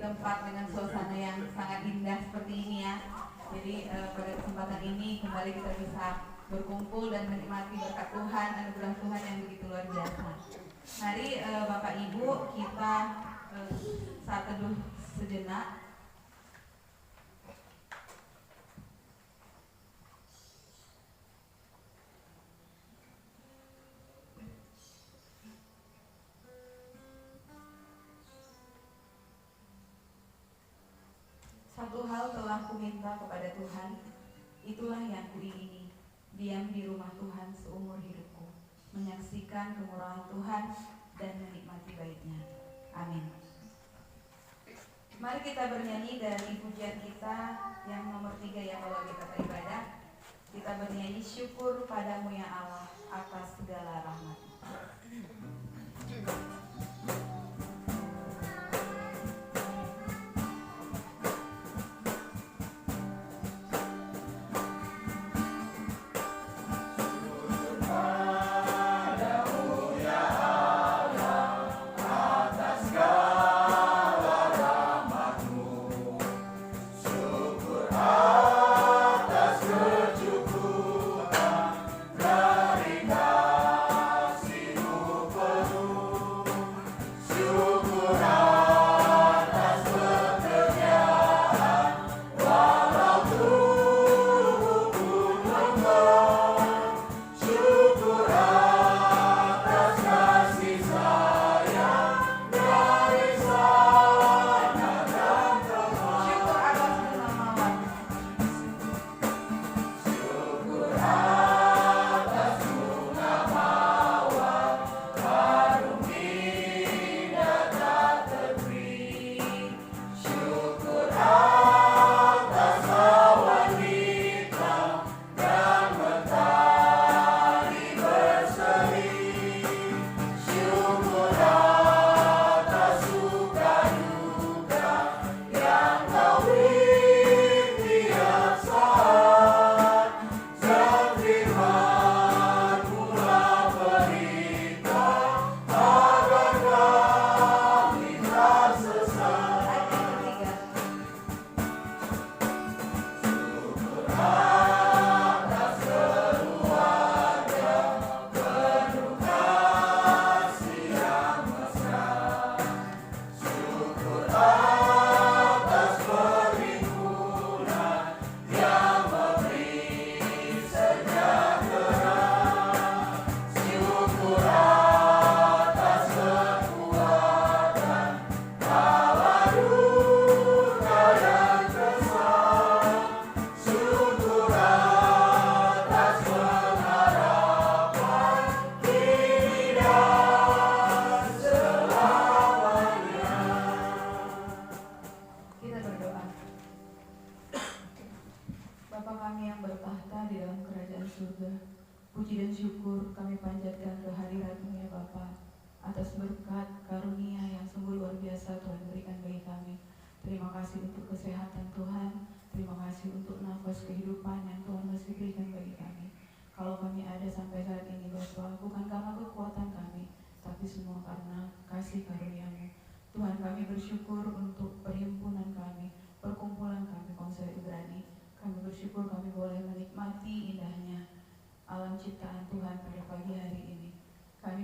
tempat dengan suasana yang sangat indah seperti ini ya. Jadi pada kesempatan ini kembali kita bisa berkumpul dan menikmati berkat Tuhan, anugerah Tuhan yang begitu luar biasa. Mari Bapak Ibu kita saat teduh sejenak. Satu hal telah kuminta kepada Tuhan, itulah yang kuingini, diam di rumah Tuhan seumur hidupku, menyaksikan kemurahan Tuhan dan menikmati baitnya. Amin. Mari kita bernyanyi dari pujian kita yang nomor 3 ya kalau kita beribadah. Kita bernyanyi syukur padamu ya Allah atas segala rahmat.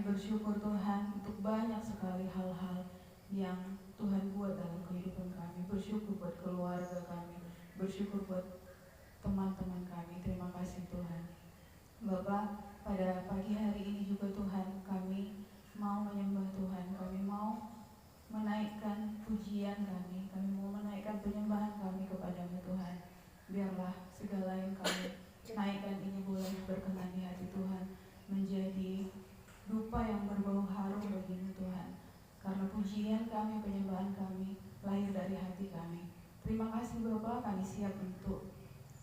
Bersyukur Tuhan untuk banyak sekali hal-hal yang Tuhan buat dalam kehidupan kami. Bersyukur buat keluarga kami, bersyukur buat teman-teman kami. Terima kasih Tuhan. Bapak, pada pagi hari ini juga Tuhan, kami mau menyembah Tuhan, kami mau menaikkan pujian kami mau menaikkan penyembahan kami kepadamu Tuhan. Biarlah segala yang kami naikkan ini boleh berkenan di hati Tuhan, menjadi dupa yang berbau harum bagimu Tuhan, karena pujian kami, penyembahan kami lahir dari hati kami. Terima kasih Bapa, kami siap untuk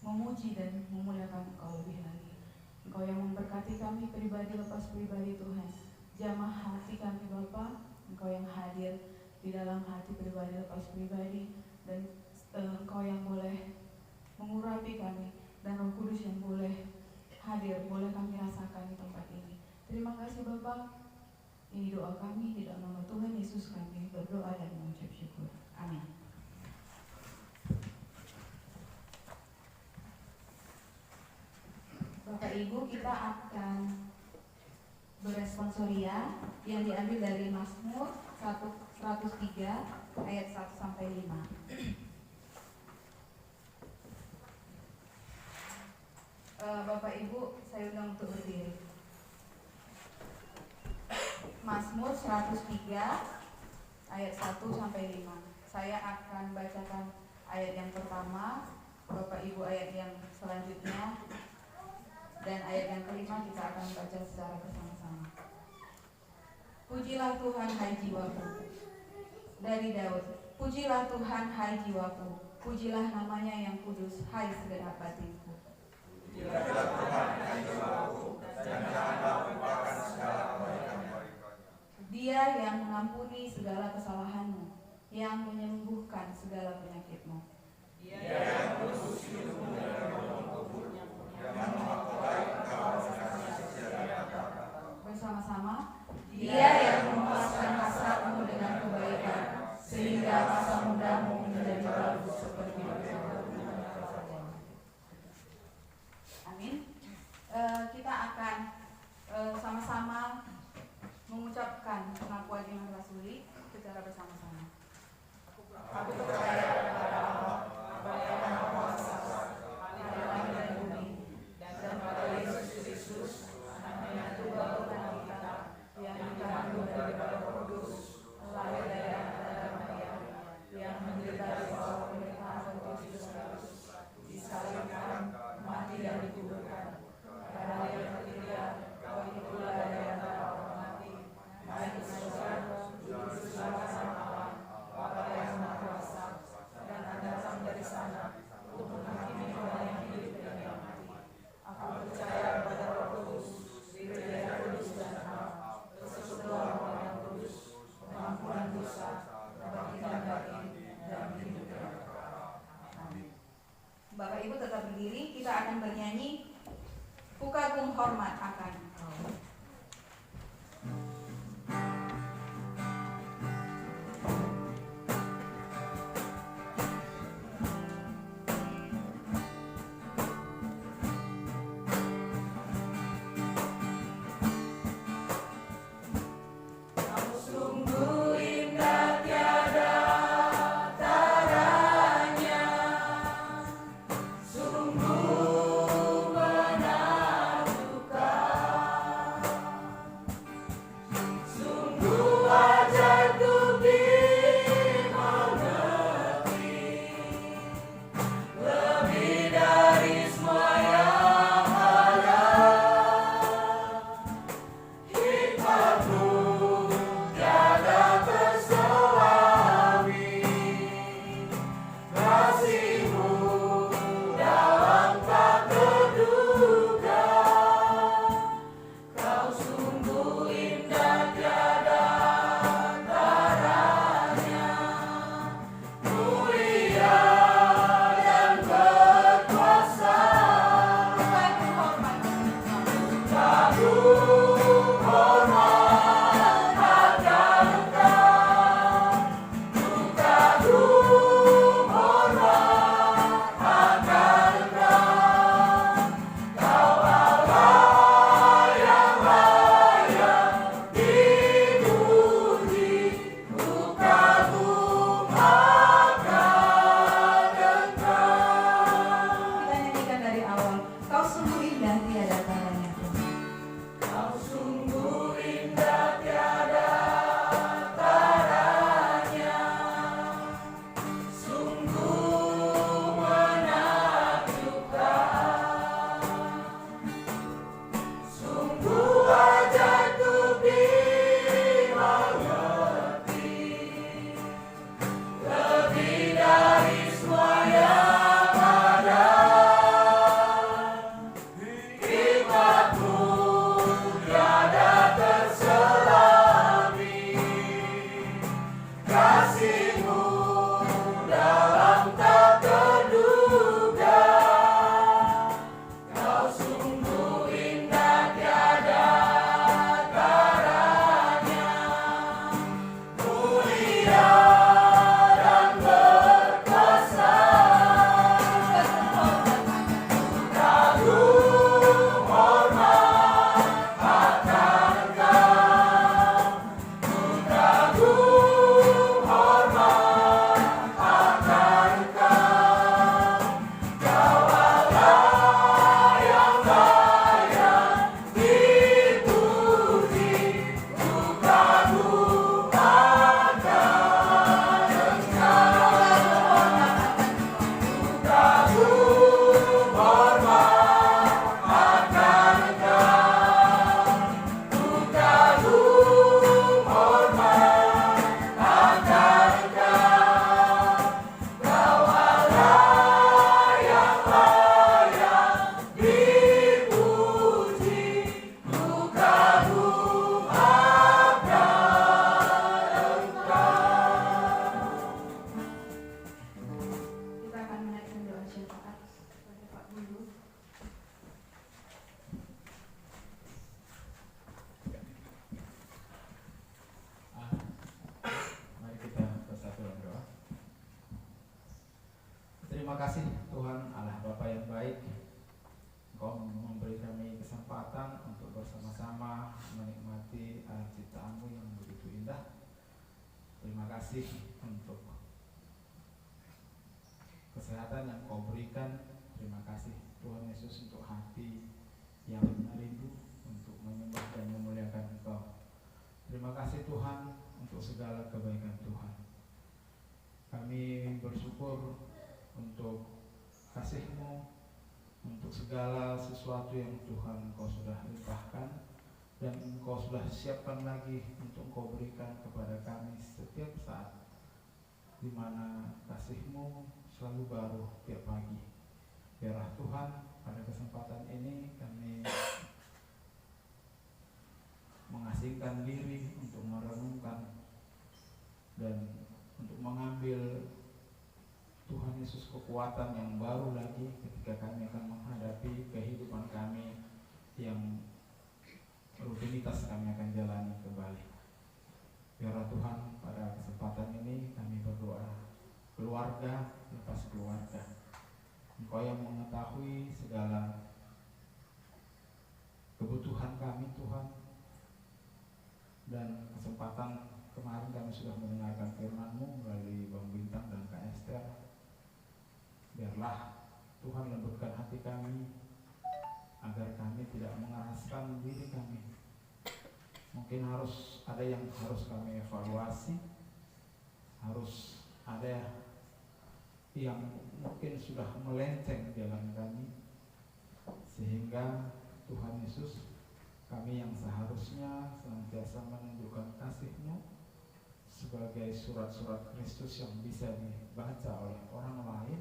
memuji dan memuliakan Engkau lebih lagi. Engkau yang memberkati kami pribadi lepas pribadi Tuhan. Jamah hati kami Bapa, Engkau yang hadir di dalam hati pribadi lepas pribadi, dan Engkau yang boleh mengurapi kami, dan Roh Kudus yang boleh hadir, boleh kami rasakan di tempat ini. Terima kasih Bapak. Ini doa kami di dalam nama Tuhan Yesus kami berdoa dan mengucap syukur. Amin. Ibu, kita akan beresponsoria yang diambil dari Mazmur 103 ayat 1 sampai 5. Bapak Ibu, saya undang untuk berdiri. Mazmur 103 ayat 1 sampai 5. Saya akan bacakan ayat yang pertama, Bapak Ibu ayat yang selanjutnya, dan ayat yang kelima kita akan baca secara bersama-sama. Pujilah Tuhan hai jiwaku. Dari Daud. Pujilah Tuhan hai jiwaku. Pujilah namanya yang kudus hai segenap batinku. Pujilah Tuhan hai jiwaku, dan janganlah lupakan segala kebaikan-Nya. Dia yang mengampuni segala kesalahanmu, yang menyembuhkan segala penyakitmu. Dia yang menebus hidupmu dari lubang kubur, yang memakai engkau dengan kasih setia. Bersama-sama. Dia yang memuaskan hasratmu dengan kebaikan, sehingga masa mudamu menjadi bagus seperti Amin. Kita akan sama-sama mengucapkan pengakuan iman rasuli secara bersama-sama. Aku percaya kepada Allah, Bapa yang Maha Kuasa, langit dan bumi, dan pada Yesus Kristus, Anak Tunggal Tuhan kita, yang dikandung dari Roh Kudus, lahir dari anak Maria, yang menderita di bawah pemerintahan Pontius Pilatus, disalibkan, mati dan dikuburkan. Pada hari ketiga, bangkit pula dari antara orang mati, naik ke surga, duduk sebelah kanan Allah, Bapa yang Maha Kuasa, dan akan datang dari sana untuk menghakimi orang yang hidup dan yang mati. Aku percaya kepada Roh Kudus, gereja kudus dan am, persekutuan orang yang kudus, pengampunan dosa, kebangkitan batin, dan hidup yang kekal. Amin. Bapak Ibu tetap berdiri, kita akan bernyanyi Ku kagum hormat akan Engkau. Sungguh menakjubkan. Terima kasih Tuhan Allah Bapa yang baik, Engkau memberi kami kesempatan untuk bersama-sama menikmati alat ciptaan-Mu yang begitu indah. Terima kasih untuk kesehatan yang Kau berikan. Terima kasih Tuhan Yesus untuk hati yang rindu untuk menyembah dan memuliakan Engkau. Terima kasih Tuhan untuk segala kebaikan Tuhan. Kami bersyukur untuk kasih-Mu, untuk segala sesuatu yang Tuhan Engkau sudah limpahkan dan Engkau sudah siapkan lagi untuk Engkau berikan kepada kami setiap saat, di mana kasih-Mu selalu baru tiap pagi. Biarlah Tuhan pada kesempatan ini kami mengasingkan diri untuk merenungkan dan untuk mengambil Tuhan Yesus kekuatan yang baru lagi ketika kami akan menghadapi kehidupan kami yang rutinitas kami akan jalani kembali. Biarlah Tuhan pada kesempatan ini kami berdoa, keluarga lepas keluarga, Engkau yang mengetahui segala kebutuhan kami Tuhan. Dan kesempatan kemarin kami sudah mendengarkan firman-Mu melalui Bang Bintang dan Kak Esther. Biarlah Tuhan lembutkan hati kami agar kami tidak mengeraskan diri kami. Mungkin harus ada yang harus kami evaluasi, harus ada yang mungkin sudah melenceng jalan kami, sehingga Tuhan Yesus, kami yang seharusnya senantiasa menunjukkan kasih-Mu sebagai surat-surat Kristus yang bisa dibaca oleh orang lain,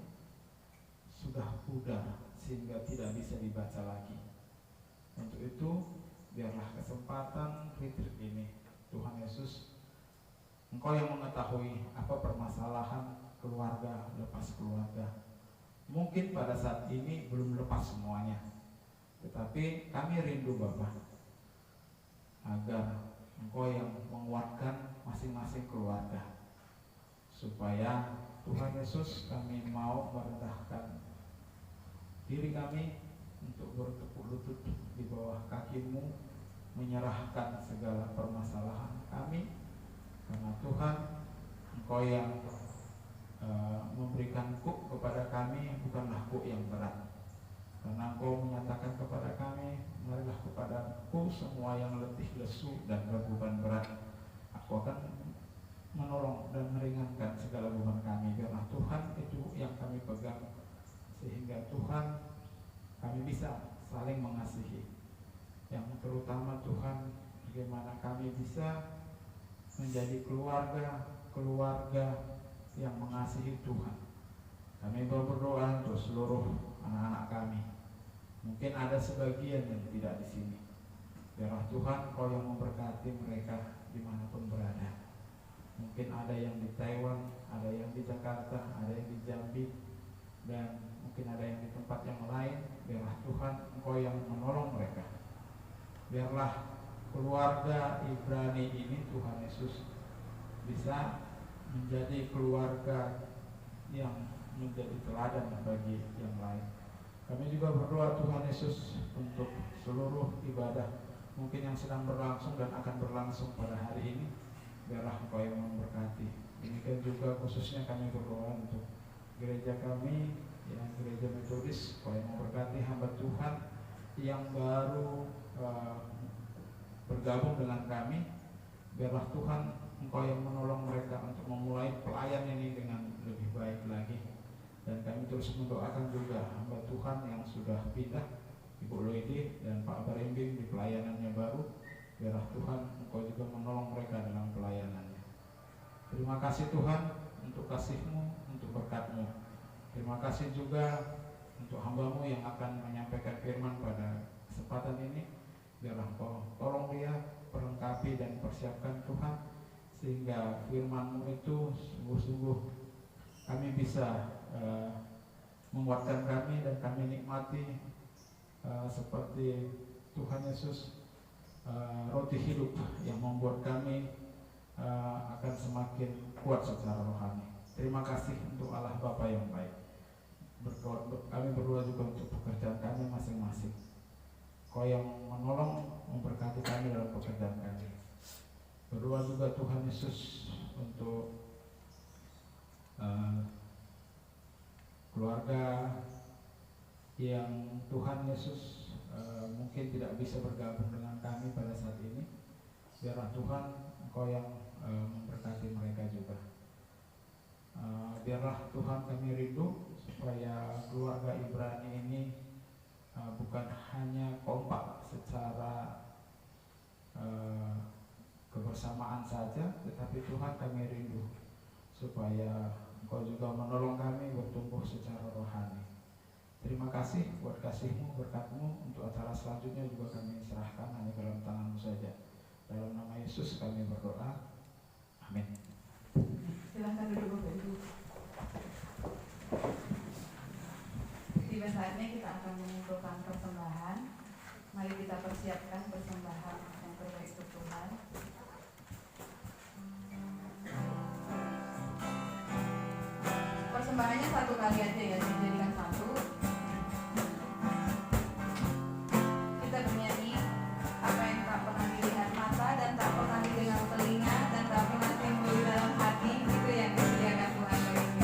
sudah pudar sehingga tidak bisa dibaca lagi. Untuk itu, biarlah kesempatan retreat ini, Tuhan Yesus, Engkau yang mengetahui apa permasalahan keluarga lepas keluarga. Mungkin pada saat ini belum lepas semuanya, tetapi kami rindu Bapa, agar Engkau yang menguatkan masing-masing keluarga, supaya Tuhan Yesus kami mau merendahkan diri kami untuk bertekuk lutut di bawah kaki-Mu, menyerahkan segala permasalahan kami, karena Tuhan Engkau yang memberikan kuk kepada kami bukanlah kuk yang berat, karena Engkau menyatakan kepada kami, marilah kepadaku semua yang letih lesu dan berbeban berat, aku akan menolong dan meringankan segala beban kami. Biarlah Tuhan itu yang kami pegang, sehingga Tuhan kami bisa saling mengasihi. Yang terutama Tuhan, bagaimana kami bisa menjadi keluarga yang mengasihi Tuhan. Kami berdoa untuk seluruh anak-anak kami. Mungkin ada sebagian yang tidak di sini. Biarlah Tuhan Kau yang memberkati mereka dimanapun berada. Mungkin ada yang di Taiwan, ada yang di Jakarta, ada yang di Jambi, dan mungkin ada yang di tempat yang lain. Biarlah Tuhan Engkau yang menolong mereka. Biarlah keluarga Ibrani ini Tuhan Yesus bisa menjadi keluarga yang menjadi teladan bagi yang lain. Kami juga berdoa Tuhan Yesus untuk seluruh ibadah mungkin yang sedang berlangsung dan akan berlangsung pada hari ini. Biarlah Engkau yang memberkati. Demikian juga khususnya kami berdoa untuk gereja kami, yang gereja Metodis. Engkau yang memberkati hamba Tuhan yang baru bergabung dengan kami. Biarlah Tuhan Engkau yang menolong mereka untuk memulai pelayan ini dengan lebih baik lagi. Dan kami terus mendoakan juga hamba Tuhan yang sudah pindah, Ibu Loidi dan Pak Barimbing, di pelayanannya baru. Biarlah Tuhan Engkau juga menolong mereka dalam pelayanannya. Terima kasih Tuhan untuk kasih-Mu, untuk berkat-Mu. Terima kasih juga untuk hamba-Mu yang akan menyampaikan firman pada kesempatan ini. Biarlah Engkau tolong dia, perlengkapi dan persiapkan Tuhan, sehingga firman-Mu itu sungguh-sungguh kami bisa menguatkan kami dan kami nikmati seperti Tuhan Yesus, roti hidup yang membuat kami akan semakin kuat secara rohani. Terima kasih untuk Allah Bapa yang baik. kami berdoa juga untuk pekerjaan kami masing-masing. Kau yang menolong memberkati kami dalam pekerjaan kami. Berdoa juga Tuhan Yesus untuk keluarga yang Tuhan Yesus mungkin tidak bisa bergabung dengan kami pada saat ini. Biarlah Tuhan Engkau yang memberkati mereka juga. Biarlah Tuhan kami rindu supaya keluarga Ibrani ini bukan hanya kompak secara kebersamaan saja, tetapi Tuhan kami rindu supaya Engkau juga menolong kami bertumbuh secara rohani. Terima kasih buat kasih-Mu, berkat-Mu. Untuk acara selanjutnya juga kami serahkan hanya dalam tangan-Mu saja. Dalam nama Yesus kami berdoa. Amin. Silahkan duduk Bapak Ibu. Tiba saatnya kita akan mengumpulkan persembahan. Mari kita persiapkan persembahan yang terbaik untuk Tuhan. Persembahannya satu kali aja ya, dijadikan satu. Kita bernyanyi apa yang tak pernah dilihat mata dan tak pernah didengar telinga dan tak pernah timbul di dalam hati, itu yang disediakan Tuhan bagi kita.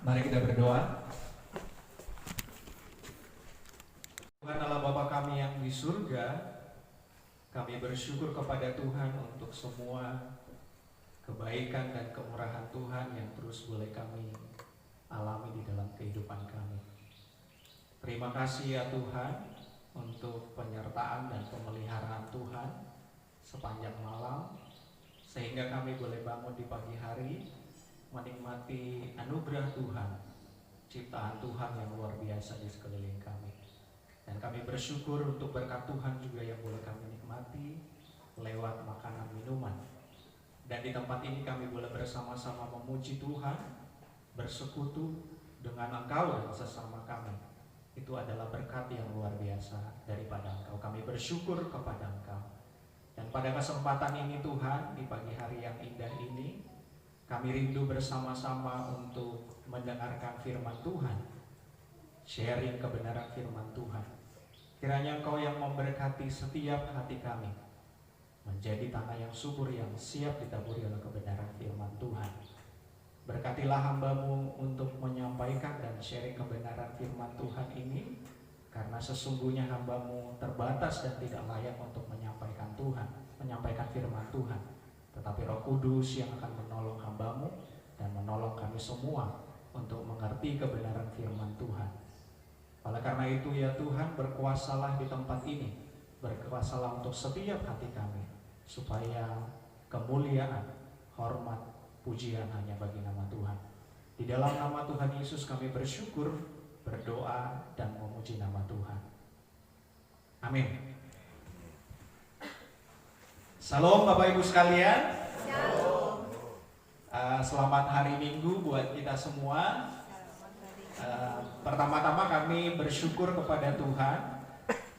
Mari kita berdoa. Tuhan Allah Bapa kami yang di surga, kami bersyukur kepada Tuhan untuk semua kebaikan dan kemurahan Tuhan yang terus boleh kami alami di dalam kehidupan kami. Terima kasih ya Tuhan untuk penyertaan dan pemeliharaan Tuhan sepanjang malam, sehingga kami boleh bangun di pagi hari menikmati anugerah Tuhan, ciptaan Tuhan yang luar biasa di sekeliling kami. Dan kami bersyukur untuk berkat Tuhan juga yang boleh kami nikmati lewat makanan minuman. Dan di tempat ini kami boleh bersama-sama memuji Tuhan, bersekutu dengan Engkau dan sesama kami. Itu adalah berkat yang luar biasa daripada Engkau. Kami bersyukur kepada Engkau. Dan pada kesempatan ini Tuhan, di pagi hari yang indah ini, kami rindu bersama-sama untuk mendengarkan firman Tuhan, sharing kebenaran firman Tuhan. Kiranya Engkau yang memberkati setiap hati kami, menjadi tanah yang subur yang siap ditaburi oleh kebenaran firman Tuhan. Berkatilah hamba-Mu untuk menyampaikan dan sharing kebenaran firman Tuhan ini, karena sesungguhnya hamba-Mu terbatas dan tidak layak untuk menyampaikan Tuhan, menyampaikan firman Tuhan. Tetapi Roh Kudus yang akan menolong hamba-Mu dan menolong kami semua untuk mengerti kebenaran firman Tuhan. Oleh karena itu ya Tuhan, berkuasalah di tempat ini, berkuasalah untuk setiap hati kami, supaya kemuliaan, hormat, pujian hanya bagi nama Tuhan. Di dalam nama Tuhan Yesus kami bersyukur, berdoa, dan memuji nama Tuhan. Amin. Salam Bapak Ibu sekalian. Shalom. Selamat hari Minggu buat kita semua. Pertama-tama kami bersyukur kepada Tuhan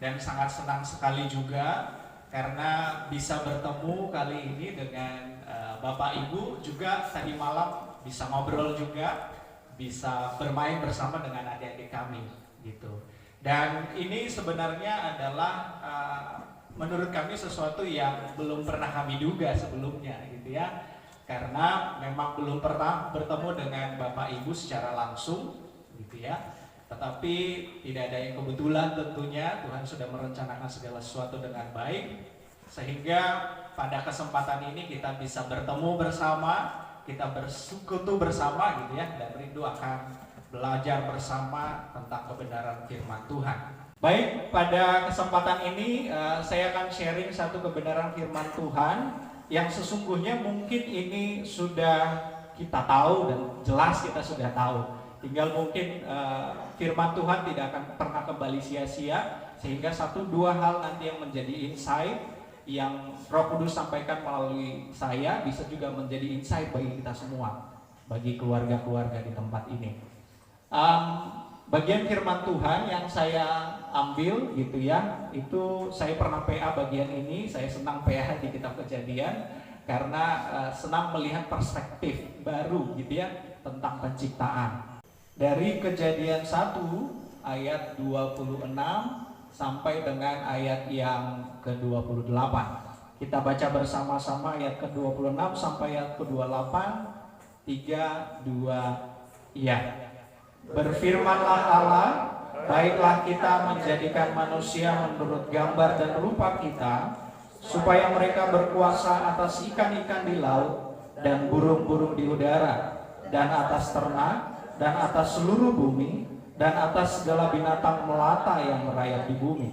dan sangat senang sekali juga karena bisa bertemu kali ini dengan Bapak Ibu, juga tadi malam bisa ngobrol juga, bisa bermain bersama dengan adik-adik kami gitu. Dan ini sebenarnya adalah menurut kami sesuatu yang belum pernah kami duga sebelumnya gitu ya. Karena memang belum pernah bertemu dengan Bapak Ibu secara langsung gitu ya. Tetapi tidak ada yang kebetulan tentunya, Tuhan sudah merencanakan segala sesuatu dengan baik, sehingga pada kesempatan ini kita bisa bertemu bersama, kita bersekutu bersama gitu ya, dan rindu akan belajar bersama tentang kebenaran firman Tuhan. Baik, pada kesempatan ini saya akan sharing satu kebenaran firman Tuhan yang sesungguhnya mungkin ini sudah kita tahu dan jelas kita sudah tahu. Tinggal mungkin firman Tuhan tidak akan pernah kembali sia-sia, sehingga satu dua hal nanti yang menjadi insight yang Roh Kudus sampaikan melalui saya bisa juga menjadi insight bagi kita semua, bagi keluarga-keluarga di tempat ini. Bagian firman Tuhan yang saya ambil gitu ya, itu saya pernah PA bagian ini, saya senang PA di kitab Kejadian karena senang melihat perspektif baru gitu ya tentang penciptaan. Dari Kejadian 1 ayat 26 sampai dengan ayat yang ke-28. Kita baca bersama-sama ayat ke-26 sampai ayat ke-28. 3, 2, iya. Berfirmanlah Allah, baiklah kita menjadikan manusia menurut gambar dan rupa kita, supaya mereka berkuasa atas ikan-ikan di laut dan burung-burung di udara, dan atas ternak, dan atas seluruh bumi, dan atas segala binatang melata yang merayap di bumi.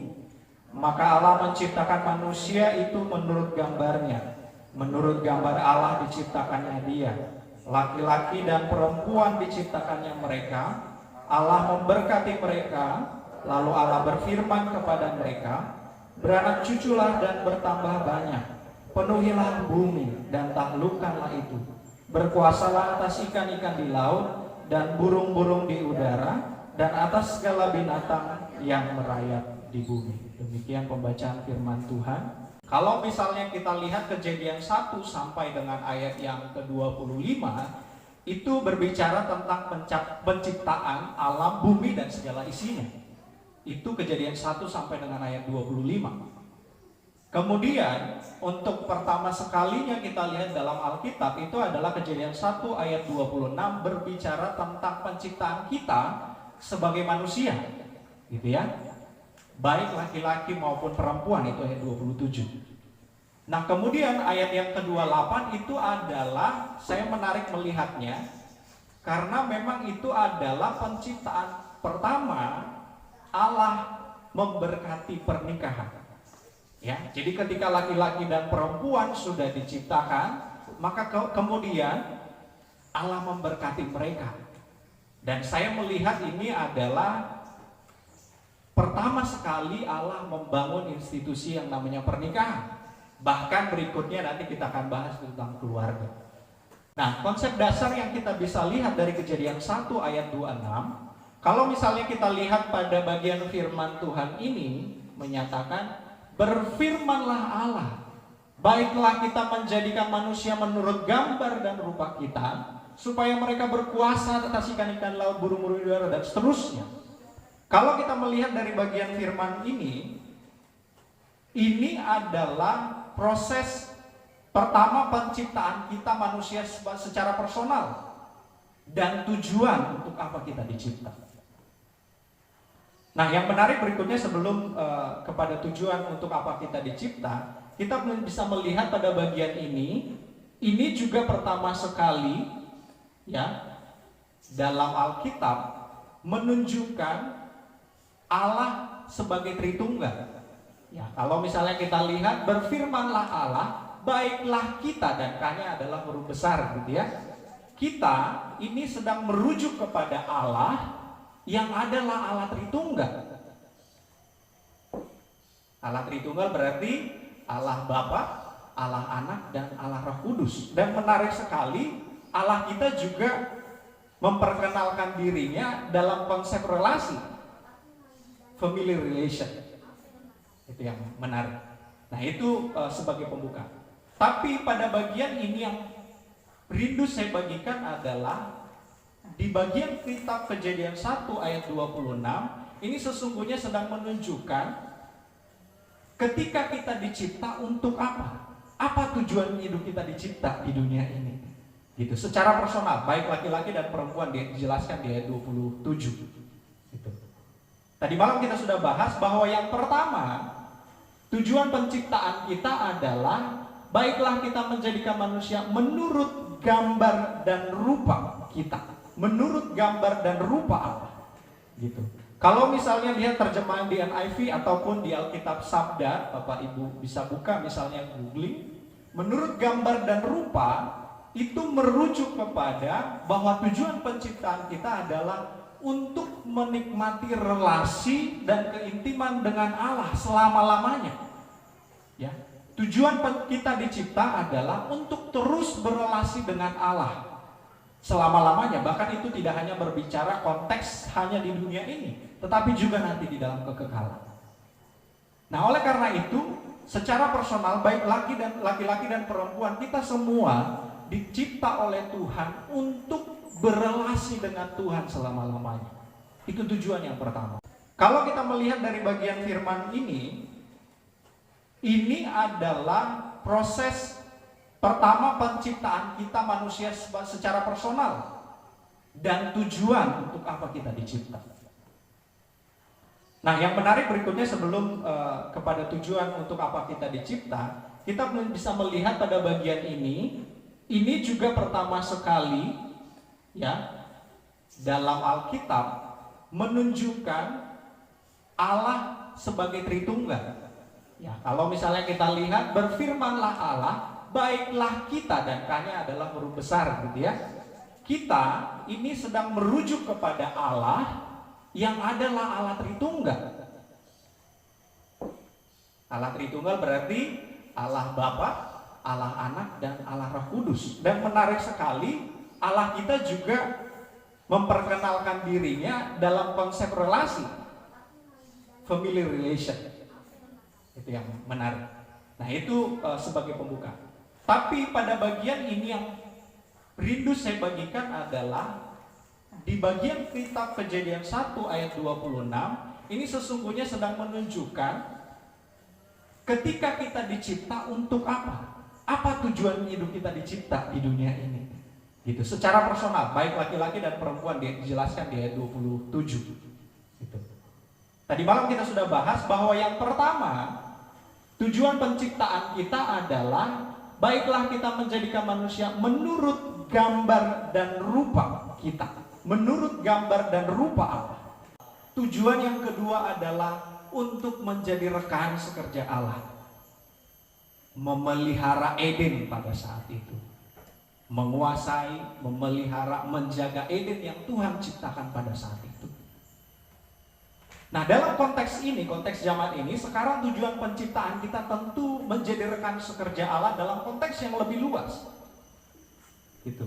Maka Allah menciptakan manusia itu menurut gambarnya. Menurut gambar Allah diciptakannya dia. Laki-laki dan perempuan diciptakannya mereka. Allah memberkati mereka. Lalu Allah berfirman kepada mereka, beranak cuculah dan bertambah banyak. Penuhilah bumi dan taklukkanlah itu. Berkuasalah atas ikan-ikan di laut dan burung-burung di udara, dan atas segala binatang yang merayap di bumi. Demikian pembacaan firman Tuhan. Kalau misalnya kita lihat Kejadian 1 sampai dengan ayat yang ke-25, itu berbicara tentang penciptaan alam, bumi dan segala isinya. Itu Kejadian 1 sampai dengan ayat 25. Kemudian untuk pertama sekalinya kita lihat dalam Alkitab itu adalah Kejadian 1 ayat 26, berbicara tentang penciptaan kita sebagai manusia, gitu ya, baik laki-laki maupun perempuan, itu ayat 27. Nah kemudian ayat yang ke-28 itu adalah, saya menarik melihatnya karena memang itu adalah penciptaan pertama Allah memberkati pernikahan. Ya, jadi ketika laki-laki dan perempuan sudah diciptakan, maka kemudian Allah memberkati mereka. Dan saya melihat ini adalah pertama sekali Allah membangun institusi yang namanya pernikahan. Bahkan berikutnya nanti kita akan bahas tentang keluarga. Nah, konsep dasar yang kita bisa lihat dari Kejadian 1 ayat 26, kalau misalnya kita lihat pada bagian firman Tuhan ini menyatakan, berfirmanlah Allah, baiklah kita menjadikan manusia menurut gambar dan rupa kita, supaya mereka berkuasa atas ikan-ikan laut, burung-burung udara, dan seterusnya. Kalau kita melihat dari bagian firman ini adalah proses pertama penciptaan kita manusia secara personal dan tujuan untuk apa kita dicipta. Nah, yang menarik berikutnya sebelum kepada tujuan untuk apa kita dicipta, kita bisa melihat pada bagian ini juga pertama sekali ya dalam Alkitab menunjukkan Allah sebagai Tritunggal. Ya, kalau misalnya kita lihat, berfirmanlah Allah, baiklah kita, dan K-nya adalah huruf besar gitu ya. Kita ini sedang merujuk kepada Allah yang adalah Allah Tritunggal. Allah Tritunggal berarti Allah Bapa, Allah Anak, dan Allah Roh Kudus. Dan menarik sekali, Allah kita juga memperkenalkan dirinya dalam konsep relasi, family relation. Itu yang menarik. Nah, itu sebagai pembuka. Tapi pada bagian ini yang rindu saya bagikan adalah di bagian kitab Kejadian 1 ayat 26, ini sesungguhnya sedang menunjukkan ketika kita dicipta untuk apa? Apa tujuan hidup kita dicipta di dunia ini? Gitu, secara personal, baik laki-laki dan perempuan, dijelaskan di ayat 27. Gitu. Tadi malam kita sudah bahas bahwa yang pertama, tujuan penciptaan kita adalah baiklah kita menjadikan manusia menurut gambar dan rupa kita. Menurut gambar dan rupa Allah. Gitu. Kalau misalnya lihat terjemahan di NIV ataupun di Alkitab Sabda, Bapak Ibu bisa buka misalnya googling, menurut gambar dan rupa itu merujuk kepada bahwa tujuan penciptaan kita adalah untuk menikmati relasi dan keintiman dengan Allah selama-lamanya. Ya, tujuan kita dicipta adalah untuk terus berelasi dengan Allah selama-lamanya. Bahkan itu tidak hanya berbicara konteks hanya di dunia ini, tetapi juga nanti di dalam kekekalan. Nah, oleh karena itu, secara personal, baik laki-laki dan perempuan, kita semua dicipta oleh Tuhan untuk berelasi dengan Tuhan selama-lamanya. Itu tujuan yang pertama. Kalau kita melihat dari bagian firman ini adalah proses pertama penciptaan kita manusia secara personal dan tujuan untuk apa kita dicipta. Nah, yang menarik berikutnya sebelum kepada tujuan untuk apa kita dicipta, kita bisa melihat pada bagian ini juga pertama sekali ya dalam Alkitab menunjukkan Allah sebagai Tritunggal. Ya, kalau misalnya kita lihat, berfirmanlah Allah, baiklah kita, dan K-nya adalah huruf besar gitu ya. Kita ini sedang merujuk kepada Allah yang adalah Allah Tritunggal. Allah Tritunggal berarti Allah Bapa, Allah Anak, dan Allah Roh Kudus. Dan menarik sekali, Allah kita juga memperkenalkan dirinya dalam konsep relasi, family relation. Itu yang menarik. Nah, itu sebagai pembuka. Tapi pada bagian ini yang rindu saya bagikan adalah di bagian kitab Kejadian 1 ayat 26, ini sesungguhnya sedang menunjukkan ketika kita dicipta untuk apa? Apa tujuan hidup kita dicipta di dunia ini? Gitu, secara personal, baik laki-laki dan perempuan, dijelaskan di ayat 27. Gitu. Tadi malam kita sudah bahas bahwa yang pertama, tujuan penciptaan kita adalah baiklah kita menjadikan manusia menurut gambar dan rupa kita. Menurut gambar dan rupa Allah. Tujuan yang kedua adalah untuk menjadi rekan sekerja Allah. Memelihara Eden pada saat itu. Menguasai, memelihara, menjaga Eden yang Tuhan ciptakan pada saat itu. Nah, dalam konteks ini, konteks zaman ini, sekarang tujuan penciptaan kita tentu menjadi rekan sekerja Allah dalam konteks yang lebih luas. Gitu.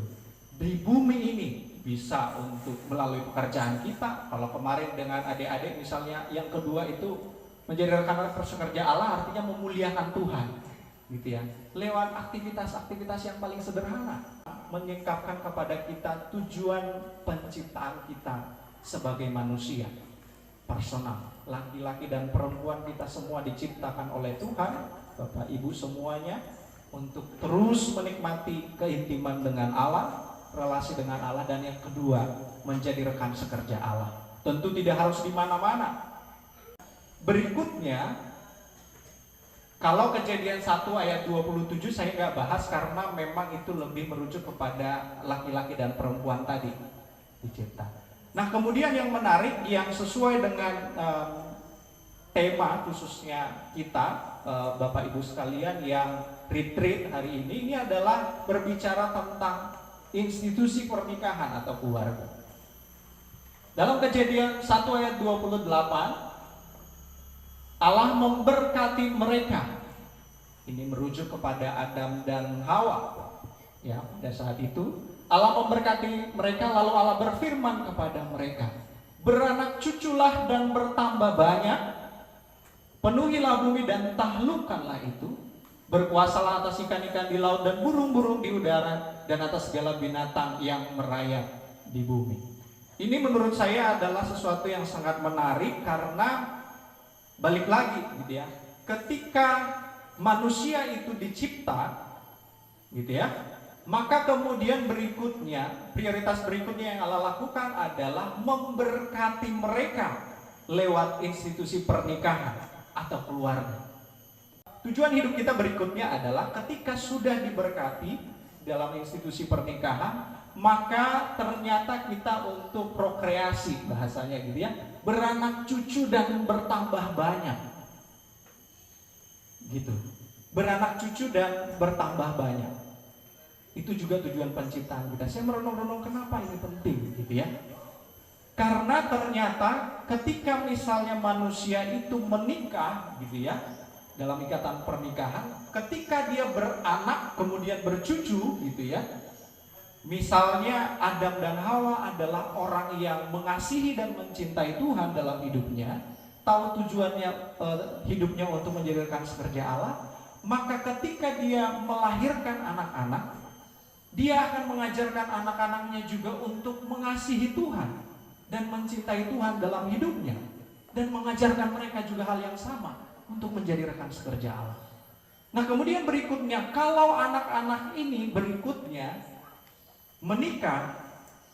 Di bumi ini bisa untuk melalui pekerjaan kita. Kalau kemarin dengan adik-adik misalnya, yang kedua itu menjadi rekan sekerja Allah artinya memuliakan Tuhan. Gitu ya. Lewat aktivitas-aktivitas yang paling sederhana, menyingkapkan kepada kita tujuan penciptaan kita sebagai manusia personal. Laki-laki dan perempuan kita semua diciptakan oleh Tuhan, Bapak Ibu semuanya, untuk terus menikmati keintiman dengan Allah, relasi dengan Allah, dan yang kedua menjadi rekan sekerja Allah. Tentu tidak harus di mana-mana. Berikutnya, kalau Kejadian 1 ayat 27 saya nggak bahas karena memang itu lebih merujuk kepada laki-laki dan perempuan tadi dicipta. Nah, kemudian yang menarik yang sesuai dengan tema khususnya kita, Bapak Ibu sekalian yang retreat hari ini adalah berbicara tentang institusi pernikahan atau keluarga. Dalam Kejadian 1 ayat 28, Allah memberkati mereka. Ini merujuk kepada Adam dan Hawa. Ya, pada saat itu Allah memberkati mereka, lalu Allah berfirman kepada mereka, beranak cuculah dan bertambah banyak, penuhilah bumi dan taklukkanlah itu, berkuasalah atas ikan-ikan di laut dan burung-burung di udara, dan atas segala binatang yang merayap di bumi. Ini menurut saya adalah sesuatu yang sangat menarik karena balik lagi gitu ya, ketika manusia itu dicipta gitu ya, maka kemudian berikutnya, prioritas berikutnya yang Allah lakukan adalah memberkati mereka lewat institusi pernikahan atau keluarga. Tujuan hidup kita berikutnya adalah ketika sudah diberkati dalam institusi pernikahan, maka ternyata kita untuk prokreasi, bahasanya gitu ya, beranak cucu dan bertambah banyak. Gitu. Beranak cucu dan bertambah banyak. Itu juga tujuan penciptaan kita. Saya merenung-renung kenapa ini penting gitu ya. Karena ternyata ketika misalnya manusia itu menikah gitu ya, dalam ikatan pernikahan, ketika dia beranak kemudian bercucu gitu ya, misalnya Adam dan Hawa adalah orang yang mengasihi dan mencintai Tuhan dalam hidupnya, tahu tujuannya hidupnya untuk menjadi rekan sekerja Allah, maka ketika dia melahirkan anak-anak, dia akan mengajarkan anak-anaknya juga untuk mengasihi Tuhan dan mencintai Tuhan dalam hidupnya, dan mengajarkan mereka juga hal yang sama untuk menjadi rekan sekerja Allah. Nah, kemudian berikutnya, kalau anak-anak ini berikutnya menikah,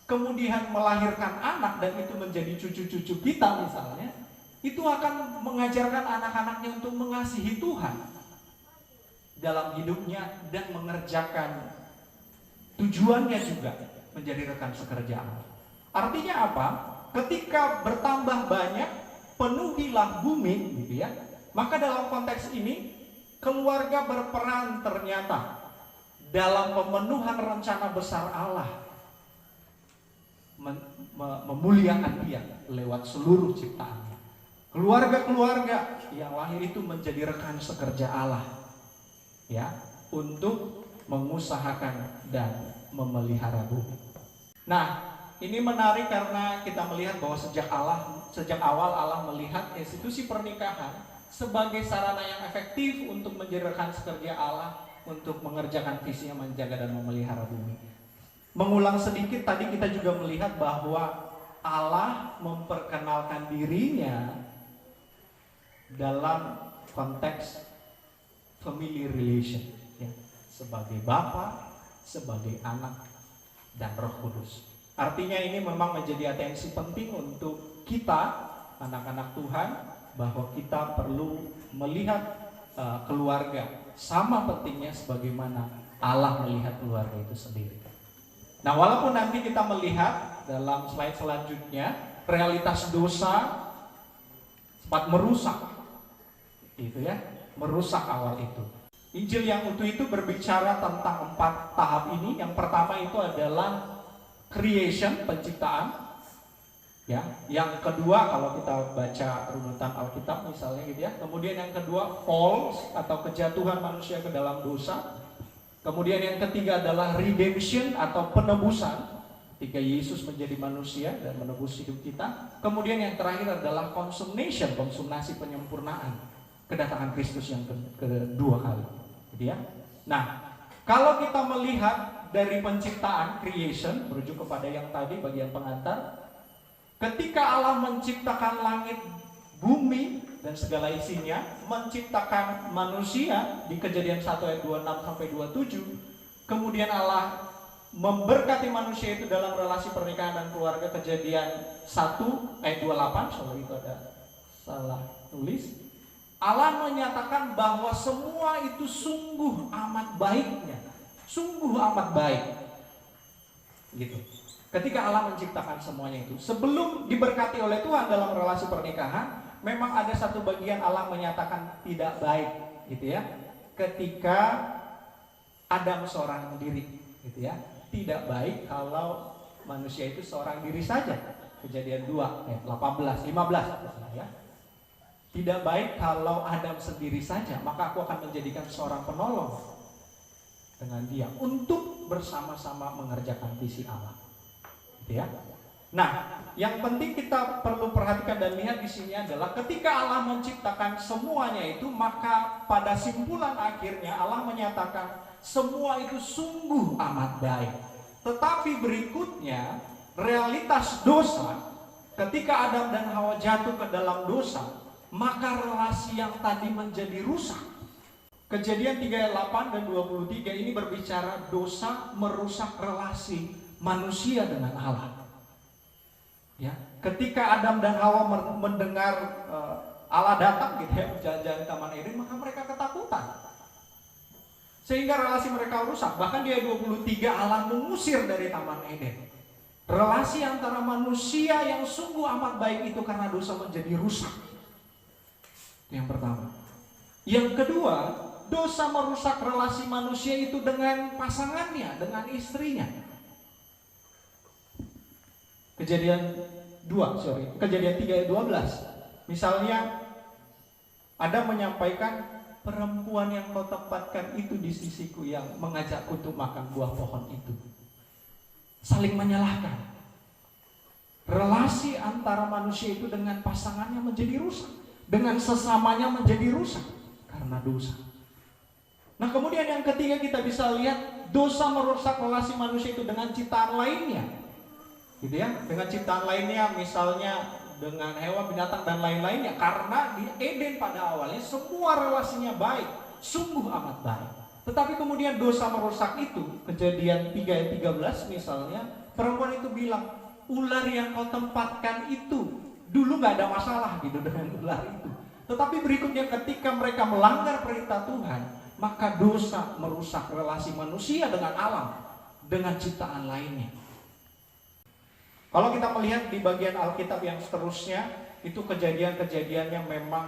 kemudian melahirkan anak dan itu menjadi cucu-cucu kita misalnya, itu akan mengajarkan anak-anaknya untuk mengasihi Tuhan dalam hidupnya dan mengerjakan tujuannya juga menjadi rekan sekerja Allah. Artinya apa? Ketika bertambah banyak, penuhilah bumi gitu ya. Maka dalam konteks ini keluarga berperan ternyata dalam pemenuhan rencana besar Allah, memuliakan Dia lewat seluruh ciptaannya. Keluarga-keluarga yang lahir itu menjadi rekan sekerja Allah ya, untuk mengusahakan dan memelihara bumi. Nah, ini menarik karena kita melihat bahwa sejak awal Allah melihat institusi pernikahan sebagai sarana yang efektif untuk menjadi rekan sekerja Allah untuk mengerjakan visinya menjaga dan memelihara bumi. Mengulang sedikit, tadi kita juga melihat bahwa Allah memperkenalkan dirinya dalam konteks family relation ya, sebagai Bapa, sebagai Anak, dan Roh Kudus. Artinya ini memang menjadi atensi penting untuk kita, anak-anak Tuhan, bahwa kita perlu melihat keluarga sama pentingnya sebagaimana Allah melihat keluarga itu sendiri. Nah, walaupun nanti kita melihat dalam slide selanjutnya realitas dosa sempat merusak, itu ya, merusak awal itu. Injil yang utuh itu berbicara tentang 4 tahap ini. Yang pertama itu adalah creation, penciptaan. Ya, yang kedua kalau kita baca runutan Alkitab misalnya gitu ya. Kemudian yang kedua falls atau kejatuhan manusia ke dalam dosa. Kemudian yang ketiga adalah redemption atau penebusan. Ketika Yesus menjadi manusia dan menebus hidup kita. Kemudian yang terakhir adalah consummation, konsumasi penyempurnaan. Kedatangan Kristus yang kedua kali. Gitu ya. Nah, kalau kita melihat dari penciptaan creation merujuk kepada yang tadi bagian pengantar. Ketika Allah menciptakan langit, bumi, dan segala isinya, menciptakan manusia di Kejadian 1 ayat 26 sampai 27, kemudian Allah memberkati manusia itu dalam relasi pernikahan dan keluarga. Kejadian 1 ayat 28, sorry itu ada salah tulis. Allah menyatakan bahwa semua itu sungguh amat baiknya, sungguh amat baik. Gitu. Ketika Allah menciptakan semuanya itu, sebelum diberkati oleh Tuhan dalam relasi pernikahan, memang ada satu bagian Allah menyatakan tidak baik, gitu ya. Ketika Adam seorang diri, gitu ya. Tidak baik kalau manusia itu seorang diri saja. Kejadian 2 ayat 18, 15 ya. Tidak baik kalau Adam sendiri saja, maka aku akan menjadikan seorang penolong dengan dia untuk bersama-sama mengerjakan visi Allah. Ya. Nah, yang penting kita perlu perhatikan dan lihat di sini adalah ketika Allah menciptakan semuanya itu, maka pada simpulan akhirnya Allah menyatakan semua itu sungguh amat baik. Tetapi berikutnya realitas dosa, ketika Adam dan Hawa jatuh ke dalam dosa, maka relasi yang tadi menjadi rusak. Kejadian 3 ayat 8 dan 23 ini berbicara dosa merusak relasi manusia dengan Allah. Ya, ketika Adam dan Hawa mendengar Allah datang gitu ya, berjalan-jalan di Taman Eden, maka mereka ketakutan. Sehingga relasi mereka rusak. Bahkan di ayat 23 Allah mengusir dari Taman Eden. Relasi antara manusia yang sungguh amat baik itu karena dosa menjadi rusak. Yang pertama. Yang kedua, dosa merusak relasi manusia itu dengan pasangannya, dengan istrinya. Kejadian 3 ayat 12. Misalnya Adam menyampaikan, perempuan yang kau tempatkan itu di sisiku yang mengajakku untuk makan buah pohon itu. Saling menyalahkan. Relasi antara manusia itu dengan pasangannya menjadi rusak, dengan sesamanya menjadi rusak karena dosa. Nah, kemudian yang ketiga kita bisa lihat dosa merusak relasi manusia itu dengan ciptaan lainnya. Gitu ya, dengan ciptaan lainnya misalnya dengan hewan, binatang dan lain-lainnya. Karena di Eden pada awalnya semua relasinya baik, sungguh amat baik. Tetapi kemudian dosa merusak itu. Kejadian 3 ayat 13 misalnya, perempuan itu bilang, ular yang kau tempatkan itu dulu gak ada masalah gitu dengan ular itu. Tetapi berikutnya ketika mereka melanggar perintah Tuhan, maka dosa merusak relasi manusia dengan alam, dengan ciptaan lainnya. Kalau kita melihat di bagian Alkitab yang seterusnya, itu kejadian-kejadiannya memang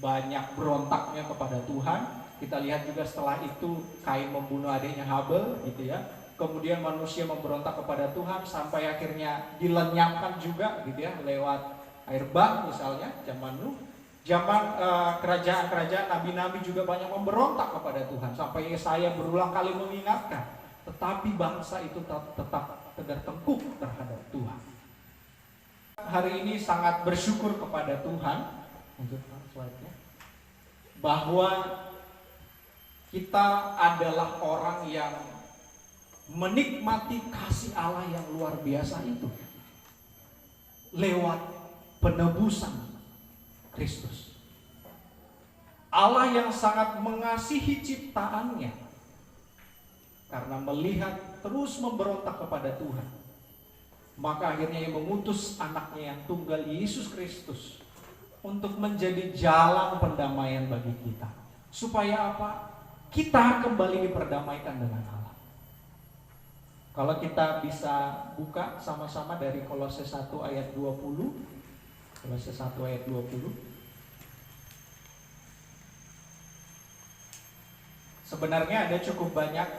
banyak berontaknya kepada Tuhan. Kita lihat juga setelah itu Kain membunuh adiknya Habel, gitu ya. Kemudian manusia memberontak kepada Tuhan sampai akhirnya dilenyapkan juga, gitu ya, lewat air bah misalnya, zaman Nuh. Zaman kerajaan-kerajaan nabi-nabi juga banyak memberontak kepada Tuhan sampai Yesaya berulang kali mengingatkan. Tetapi bangsa itu tetap tegar tengkuk terhadap Tuhan. Hari ini sangat bersyukur kepada Tuhan, lanjutkan slide-nya, bahwa kita adalah orang yang menikmati kasih Allah yang luar biasa itu lewat penebusan Kristus. Allah yang sangat mengasihi ciptaannya karena melihat terus memberontak kepada Tuhan, maka akhirnya Ia mengutus anaknya yang tunggal Yesus Kristus untuk menjadi jalan pendamaian bagi kita. Supaya apa? Kita kembali diperdamaikan dengan Allah. Kalau kita bisa buka sama-sama dari Kolose 1 ayat 20. Kolose 1 ayat 20. Sebenarnya ada cukup banyak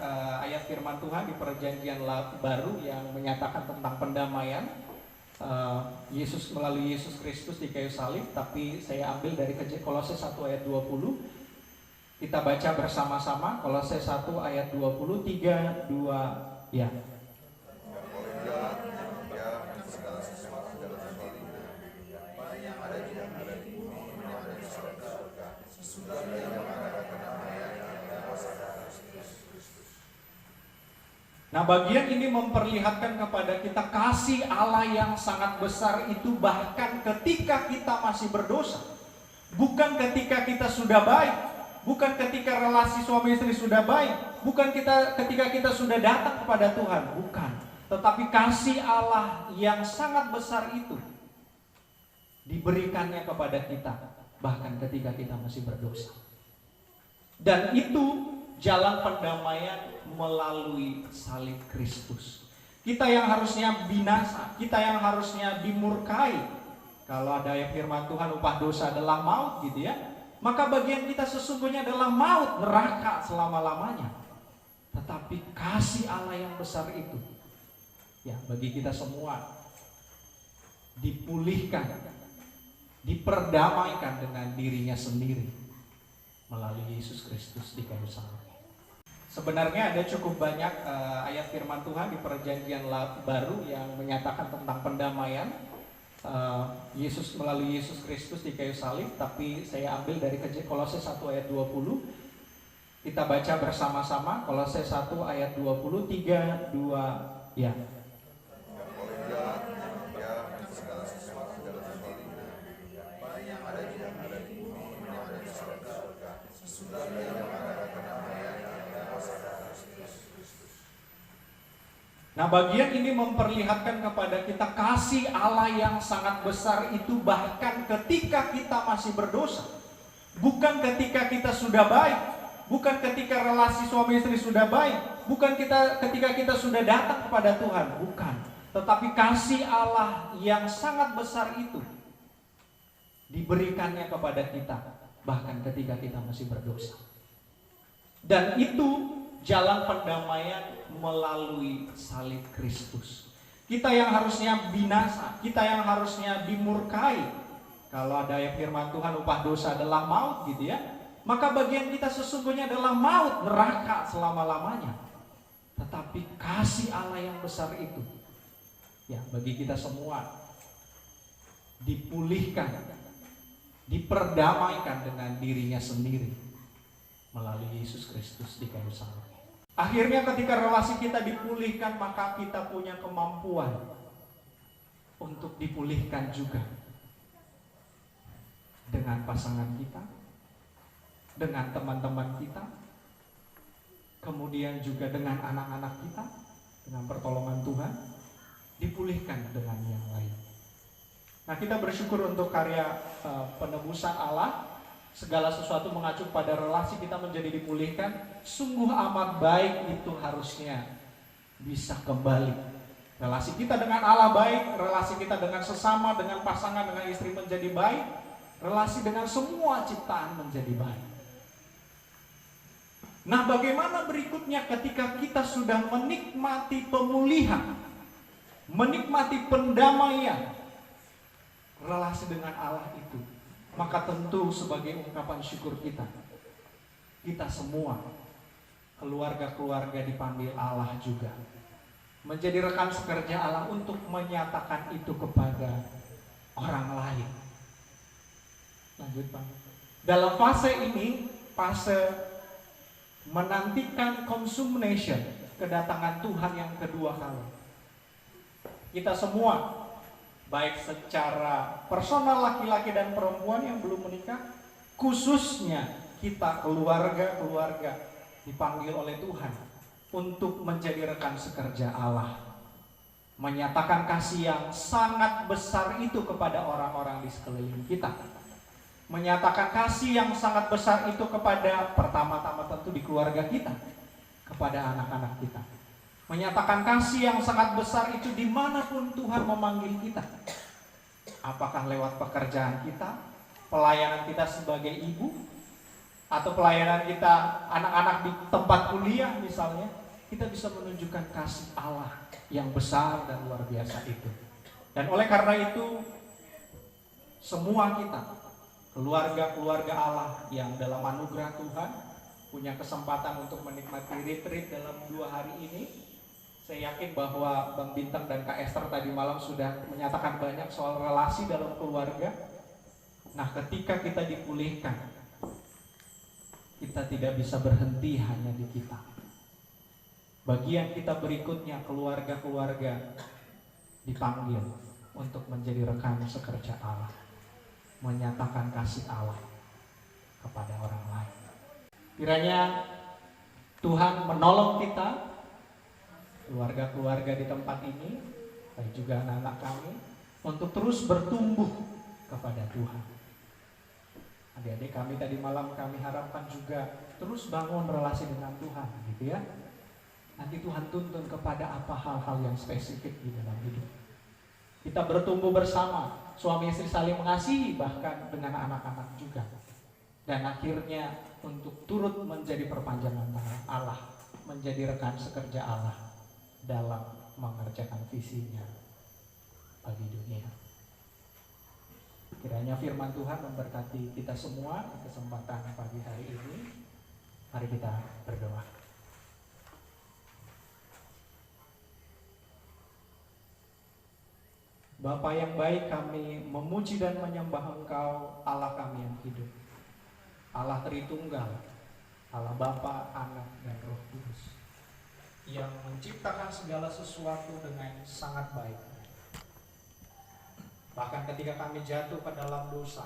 ayat firman Tuhan di Perjanjian Baru yang menyatakan tentang pendamaian. Yesus melalui Yesus Kristus di kayu salib, tapi saya ambil dari Kolose 1 ayat 20. Kita baca bersama-sama Kolose 1 ayat 20, 3, 2, ya. Nah, bagian ini memperlihatkan kepada kita kasih Allah yang sangat besar itu bahkan ketika kita masih berdosa. Bukan ketika kita sudah baik, bukan ketika relasi suami istri sudah baik, bukan ketika kita sudah datang kepada Tuhan, bukan. Tetapi kasih Allah yang sangat besar itu diberikannya kepada kita bahkan ketika kita masih berdosa. Dan itu jalan pendamaian melalui salib Kristus. Kita yang harusnya binasa, kita yang harusnya dimurkai. Kalau ada ayat firman Tuhan, upah dosa adalah maut gitu ya. Maka bagian kita sesungguhnya adalah maut, neraka selama-lamanya. Tetapi kasih Allah yang besar itu, ya, bagi kita semua dipulihkan, diperdamaikan dengan dirinya sendiri melalui Yesus Kristus di kayu salib. Sebenarnya ada cukup banyak ayat firman Tuhan di Perjanjian Baru yang menyatakan tentang pendamaian Yesus melalui Yesus Kristus di kayu salib, tapi saya ambil dari Kolose 1 ayat 20. Kita baca bersama-sama Kolose 1 ayat 20, 3, 2, ya. Nah, bagian ini memperlihatkan kepada kita kasih Allah yang sangat besar itu bahkan ketika kita masih berdosa. Bukan ketika kita sudah baik, bukan ketika relasi suami istri sudah baik, bukan ketika kita sudah datang kepada Tuhan, bukan. Tetapi kasih Allah yang sangat besar itu diberikannya kepada kita bahkan ketika kita masih berdosa. Dan itu jalan pendamaian melalui salib Kristus. Kita yang harusnya binasa, kita yang harusnya dimurkai. Kalau ada ayat firman Tuhan, upah dosa adalah maut gitu ya. Maka bagian kita sesungguhnya adalah maut, neraka selama-lamanya. Tetapi kasih Allah yang besar itu, ya, bagi kita semua dipulihkan, diperdamaikan dengan dirinya sendiri melalui Yesus Kristus di kayu salib. Akhirnya ketika relasi kita dipulihkan, maka kita punya kemampuan untuk dipulihkan juga dengan pasangan kita, dengan teman-teman kita, kemudian juga dengan anak-anak kita, dengan pertolongan Tuhan, dipulihkan dengan yang lain. Nah, kita bersyukur untuk karya penebusan Allah. Segala sesuatu mengacu pada relasi kita menjadi dipulihkan. Sungguh amat baik itu harusnya bisa kembali. Relasi kita dengan Allah baik, relasi kita dengan sesama, dengan pasangan, dengan istri menjadi baik, relasi dengan semua ciptaan menjadi baik. Nah, bagaimana berikutnya ketika kita sudah menikmati pemulihan, menikmati pendamaian relasi dengan Allah itu? Maka tentu sebagai ungkapan syukur kita semua, keluarga-keluarga dipanggil Allah juga menjadi rekan sekerja Allah untuk menyatakan itu kepada orang lain. Lanjut Pak. Dalam fase ini, fase menantikan consummation, kedatangan Tuhan yang kedua kali. Kita semua, baik secara personal laki-laki dan perempuan yang belum menikah, khususnya kita keluarga-keluarga dipanggil oleh Tuhan untuk menjadi rekan sekerja Allah, menyatakan kasih yang sangat besar itu kepada orang-orang di sekeliling kita, menyatakan kasih yang sangat besar itu kepada, pertama-tama tentu di keluarga kita, kepada anak-anak kita, menyatakan kasih yang sangat besar itu dimanapun Tuhan memanggil kita. Apakah lewat pekerjaan kita, pelayanan kita sebagai ibu, atau pelayanan kita anak-anak di tempat kuliah misalnya, kita bisa menunjukkan kasih Allah yang besar dan luar biasa itu. Dan oleh karena itu, semua kita, keluarga-keluarga Allah yang dalam anugerah Tuhan punya kesempatan untuk menikmati retreat dalam 2 hari ini. Saya yakin bahwa Bang Bintang dan Kak Esther tadi malam sudah menyatakan banyak soal relasi dalam keluarga. Nah, ketika kita dipulihkan, kita tidak bisa berhenti hanya di kita. Bagian kita berikutnya, keluarga-keluarga dipanggil untuk menjadi rekan sekerja Allah, menyatakan kasih Allah kepada orang lain. Kiranya Tuhan menolong kita, keluarga-keluarga di tempat ini, dan juga anak-anak kami, untuk terus bertumbuh kepada Tuhan. Adik-adik kami tadi malam kami harapkan juga terus bangun relasi dengan Tuhan, gitu ya. Nanti Tuhan tuntun kepada apa hal-hal yang spesifik di dalam hidup. Kita bertumbuh bersama, suami istri saling mengasihi, bahkan dengan anak-anak juga. Dan akhirnya untuk turut menjadi perpanjangan tangan Allah, menjadi rekan sekerja Allah dalam mengerjakan visinya bagi dunia. Kiranya firman Tuhan memberkati kita semua di kesempatan pagi hari ini. Mari kita berdoa. Bapa yang baik, kami memuji dan menyembah Engkau, Allah kami yang hidup, Allah Tritunggal, Allah Bapa, Anak, dan Roh Kudus, yang menciptakan segala sesuatu dengan sangat baik. Bahkan ketika kami jatuh ke dalam dosa,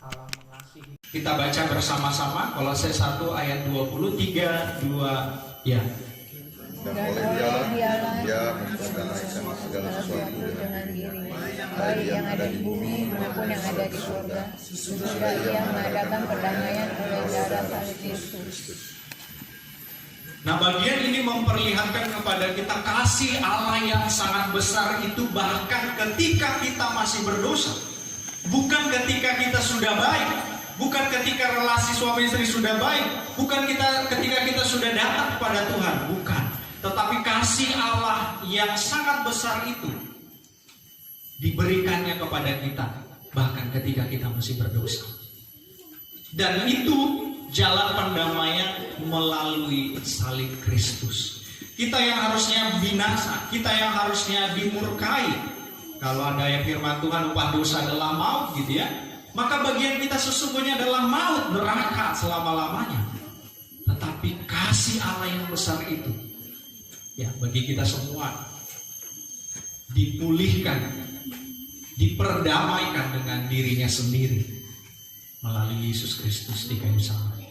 Allah mengasihi. Kita baca bersama-sama Kolose 1 ayat 23, 2, ya. Dan oleh Dia memperselesaikan segala sesuatu dengan dirinya, baik yang ada di bumi maupun yang ada di surga. Sudah Ia mengadakan perdamaian oleh darah salib Yesus. Nah, bagian ini memperlihatkan kepada kita kasih Allah yang sangat besar itu bahkan ketika kita masih berdosa. Bukan ketika kita sudah baik, bukan ketika relasi suami istri sudah baik, bukan ketika kita sudah datang kepada Tuhan, bukan. Tetapi kasih Allah yang sangat besar itu diberikannya kepada kita bahkan ketika kita masih berdosa. Dan itu jalan pendamaian melalui salib Kristus. Kita yang harusnya binasa, kita yang harusnya dimurkai. Kalau ada yang firman Tuhan upah dosa adalah maut, gitu ya. Maka bagian kita sesungguhnya adalah maut, neraka selama-lamanya. Tetapi kasih Allah yang besar itu, ya, bagi kita semua dipulihkan, diperdamaikan dengan dirinya sendiri melalui Yesus Kristus di kayu salib.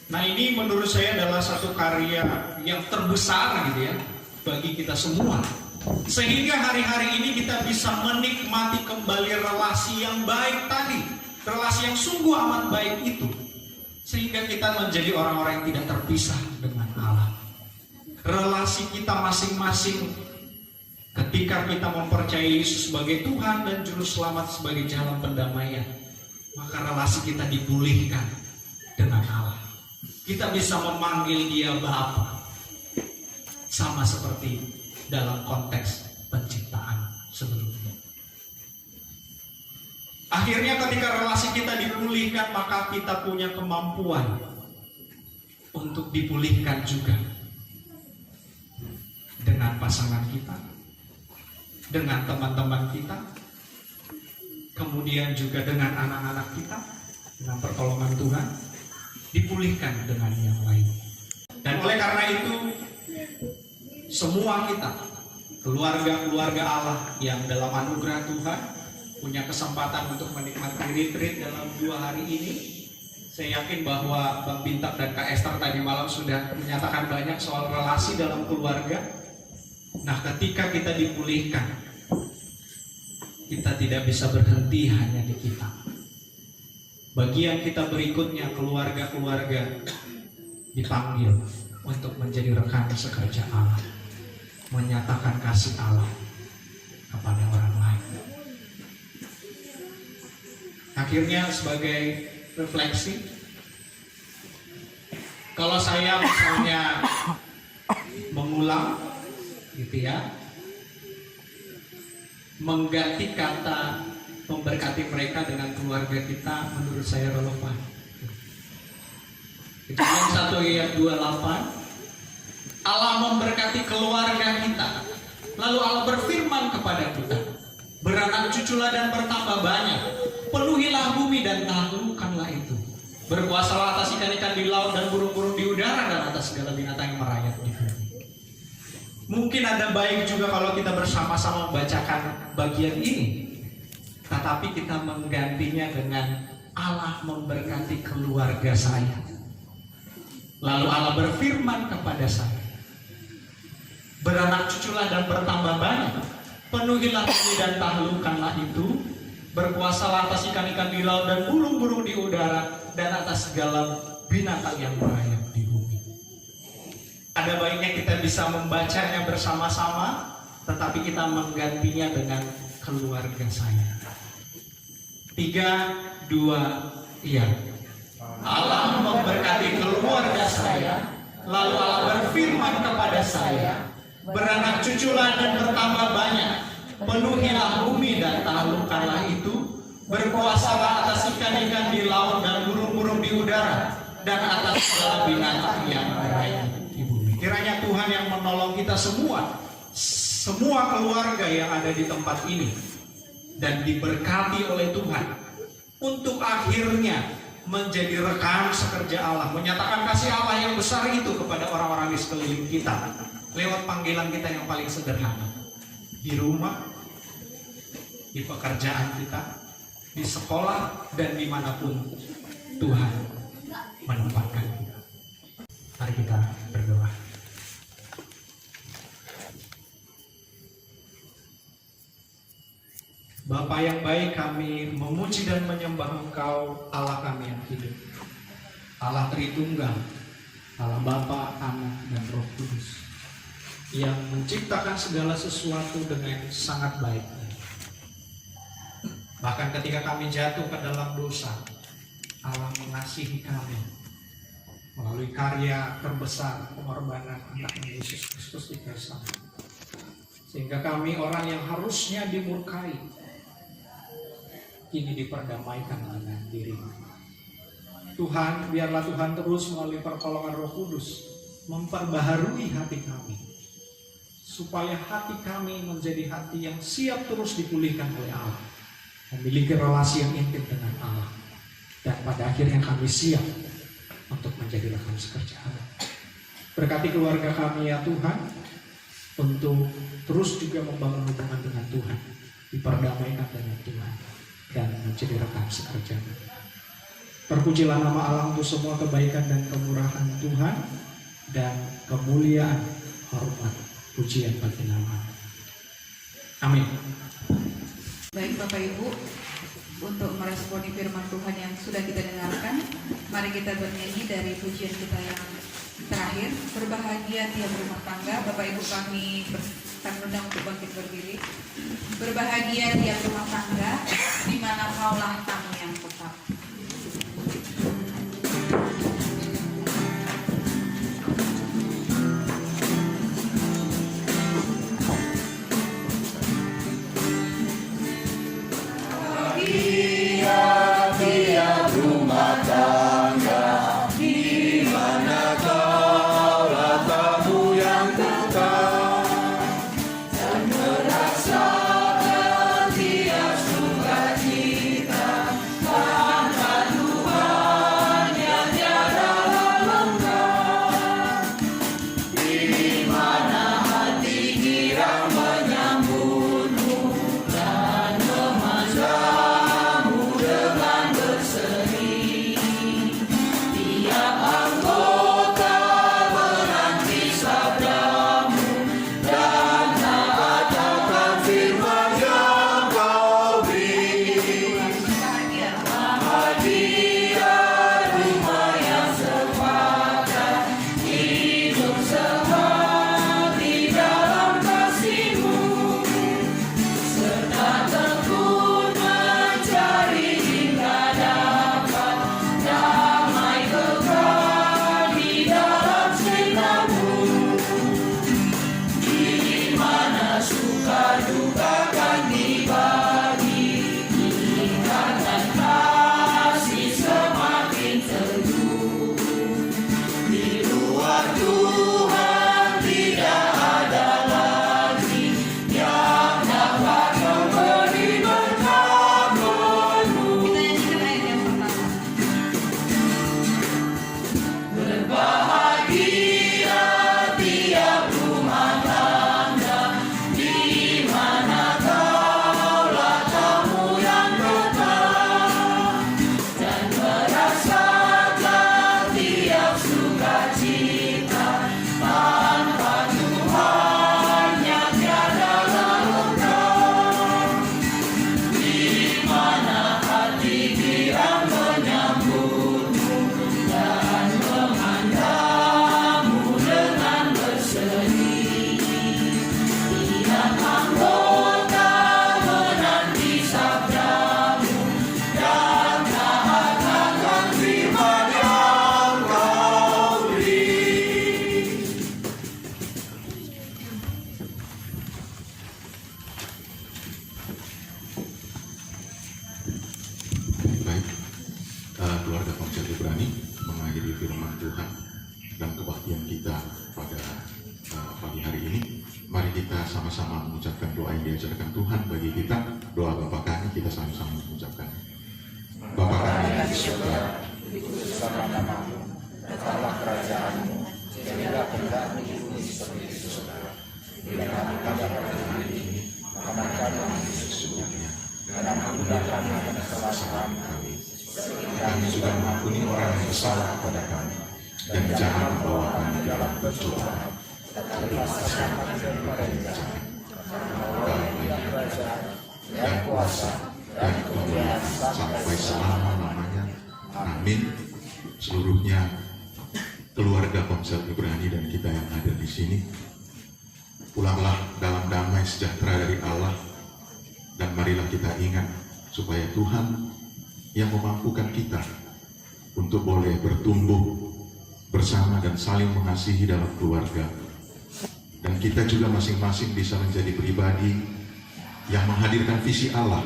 Nah, ini menurut saya adalah satu karya yang terbesar, gitu ya, bagi kita semua. Sehingga hari-hari ini kita bisa menikmati kembali relasi yang baik tadi, relasi yang sungguh amat baik itu, sehingga kita menjadi orang-orang yang tidak terpisah dengan Allah. Relasi kita masing-masing ketika kita mempercayai Yesus sebagai Tuhan dan Juru Selamat sebagai jalan pendamaian, maka relasi kita dipulihkan dengan Allah. Kita bisa memanggil Dia Bapa, sama seperti dalam konteks penciptaan sebelumnya. Akhirnya ketika relasi kita dipulihkan, maka kita punya kemampuan untuk dipulihkan juga dengan pasangan kita, dengan teman-teman kita, kemudian juga dengan anak-anak kita, dengan pertolongan Tuhan, dipulihkan dengan yang lain. Dan oleh karena itu, semua kita, keluarga-keluarga Allah yang dalam anugerah Tuhan punya kesempatan untuk menikmati retreat dalam 2 hari ini. Saya yakin bahwa Bang Bintang dan Kak Esther tadi malam sudah menyatakan banyak soal relasi dalam keluarga. Nah, ketika kita dipulihkan, kita tidak bisa berhenti hanya di kita. Bagian kita berikutnya, keluarga-keluarga dipanggil untuk menjadi rekan sekerja Allah, menyatakan kasih Allah kepada orang lain. Akhirnya sebagai refleksi, kalau saya misalnya mengulang, gitu ya, mengganti kata memberkati mereka dengan keluarga kita menurut saya relevan. Kejadian 1 ayat 28, Allah memberkati keluarga kita. Lalu Allah berfirman kepada kita, beranak cuculah dan bertambah banyak, penuhilah bumi dan taklukkanlah itu. Berkuasalah atas ikan-ikan di laut dan burung-burung di udara dan atas segala binatang yang merayap di bumi. Mungkin ada baik juga kalau kita bersama-sama membacakan bagian ini, tetapi kita menggantinya dengan Allah memberkati keluarga saya. Lalu Allah berfirman kepada saya, beranak cuculah dan bertambah banyak, penuhilah bumi dan taklukkanlah itu. Berkuasalah atas ikan-ikan di laut dan burung-burung di udara dan atas segala binatang yang merayap di bumi. Ada baiknya kita bisa membacanya bersama-sama, tetapi kita menggantinya dengan keluarga saya. 3, 2, iya. Allah memberkati keluarga saya. Lalu Allah berfirman kepada saya, beranak cuculah dan bertambah banyak, penuhilah bumi dan taklukkanlah itu. Berkuasalah atas ikan-ikan di laut dan burung-burung di udara dan atas segala binatang yang merayap di bumi. Kiranya Tuhan yang menolong kita semua keluarga yang ada di tempat ini, dan diberkati oleh Tuhan untuk akhirnya menjadi rekan sekerja Allah, menyatakan kasih Allah yang besar itu kepada orang-orang di sekeliling kita lewat panggilan kita yang paling sederhana, di rumah, di pekerjaan kita, di sekolah, dan dimanapun Tuhan menempatkan kita. Mari kita berdoa. Bapa yang baik, kami memuji dan menyembah Engkau, Allah kami yang hidup, Allah Tritunggal, Allah Bapa, Anak, dan Roh Kudus, yang menciptakan segala sesuatu dengan sangat baik. Bahkan ketika kami jatuh ke dalam dosa, Allah mengasihi kami melalui karya terbesar pengorbanan Anak Yesus Kristus di kayu salib, sehingga kami orang yang harusnya dimurkai kini diperdamaikan dengan diri-Mu. Tuhan, biarlah Tuhan terus melalui pertolongan Roh Kudus memperbaharui hati kami, supaya hati kami menjadi hati yang siap terus dipulihkan oleh Allah, memiliki relasi yang intim dengan Allah, dan pada akhirnya kami siap untuk menjadi rekan sekerja Allah. Berkati keluarga kami ya Tuhan, untuk terus juga membangun hubungan dengan Tuhan, diperdamaikan dengan Tuhan, dan menjadi rekan sekerja. Terpujilah nama Allah untuk semua kebaikan dan kemurahan Tuhan, dan kemuliaan, hormat, pujian bagi nama. Amin. Baik Bapak Ibu, untuk meresponi firman Tuhan yang sudah kita dengarkan, mari kita bernyanyi dari pujian kita yang terakhir, berbahagia tiap rumah tangga. Bapak Ibu kami undang untuk bangkit berdiri. Berbahagia tiap rumah tangga, di mana kaulah tamu yang tetap. Menyambutmu dan memanjamu mengakhiri firman Tuhan dan kebaktian kita pada pagi hari ini. Mari kita sama-sama mengucapkan doa yang diajarkan Tuhan bagi kita. Doa Bapa kami, kita sama-sama mengucapkan. Bapa kami yang di surga, dikuduskanlah namamu, datanglah kerajaanmu, jadilah kehendakmu di bumi seperti di surga. Beri kami pada hari ini makanan kami yang sesungguhnya, dan ampunilah kami akan kesalahan kami, kami juga mengampuni orang yang bersalah kepada kami, dan jangan membawa kami dalam pencobaan, tetapi lepaskan kami daripada yang jahat. Karena kerajaan dan kuasa dan kemuliaan sampai selama-lamanya. Amin. Seluruhnya keluarga Komsel Ibrani dan kita yang ada di sini, pulanglah dalam damai sejahtera dari Allah, dan marilah kita ingat supaya Tuhan yang memampukan kita untuk boleh bertumbuh bersama dan saling mengasihi dalam keluarga, dan kita juga masing-masing bisa menjadi pribadi yang menghadirkan visi Allah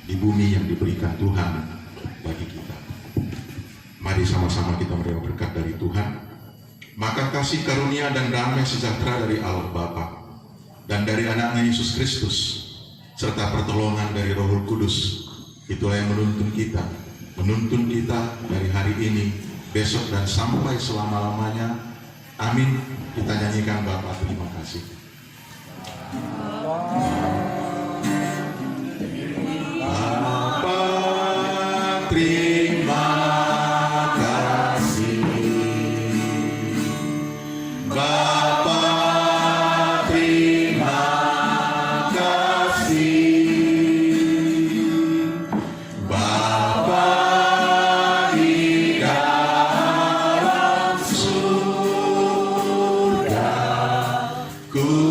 di bumi yang diberikan Tuhan bagi kita. Mari sama-sama kita menerima berkat dari Tuhan. Maka kasih karunia dan damai sejahtera dari Allah Bapa dan dari anaknya Yesus Kristus, serta pertolongan dari Roh Kudus, itulah yang menuntun kita dari hari ini, besok, dan sampai selama-lamanya. Amin. Kita nyanyikan Bapa terima kasih. Bapa terima kasih. Bapa terima kasih. Bapa di dalam surga, ku